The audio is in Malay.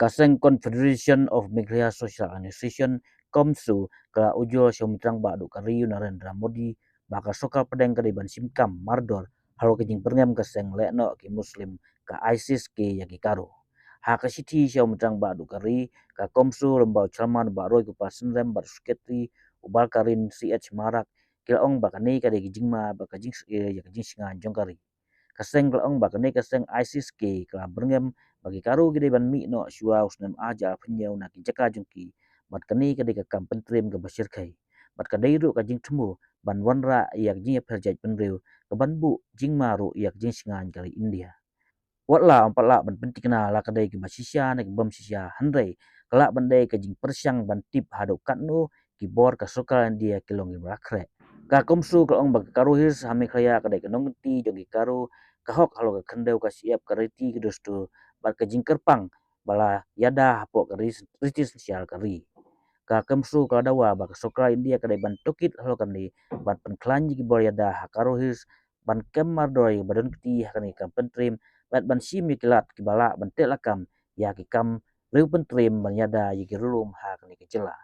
Kaseng Confederation of Meghalaya Social Association Komsu kala ujol syomtrang badu kariu Narendra Modi baka soka pedeng kadiban simkam mardor halo kejing perngem kaseng lekno ki muslim ka ISIS ke yaki karo. Ha kasiti syomtrang badu kari ka Komsu lembau calman baroi ku pasenrem bar suketri ubal karin CH marak kilong bakani kade kijingma baka jing ya kejing singa jongkari. Kaseng kelong bakane kaseng ISIS ke kala berngem bagi karu gede ban mi no shua usnem aja penyau na jaka jungki bat kani kade ka kam pentrim ke basir kai bat kadai ru ka jing temu ban wanra yak jing perjaj penriu ke ban bu jing maru yak jing singan kali India watla ampala ban penting na la kadai ke basisya na ke bam sisya handai kala bandai ke jing persyang ban tip hado katnu ki bor ka sokalan dia kilong rakre ka komsu ka ong bag karu his hame khaya kadai ke nongti jogi karu kahok halo ka kandau ka siap kareti ke dostu bat ka jing kerpang bala yada hapo karis ritis sial kari ka kemsu ka dawa bak sokra india kadai ban tokit halo kani ban penklanji ki bor yada hakaru his ban kemar doi badon kiti hakani kam pentrim bat ban simi kilat ki bala ban telakam ya ki kam riu pentrim ban yada yiki rulum hakani kecela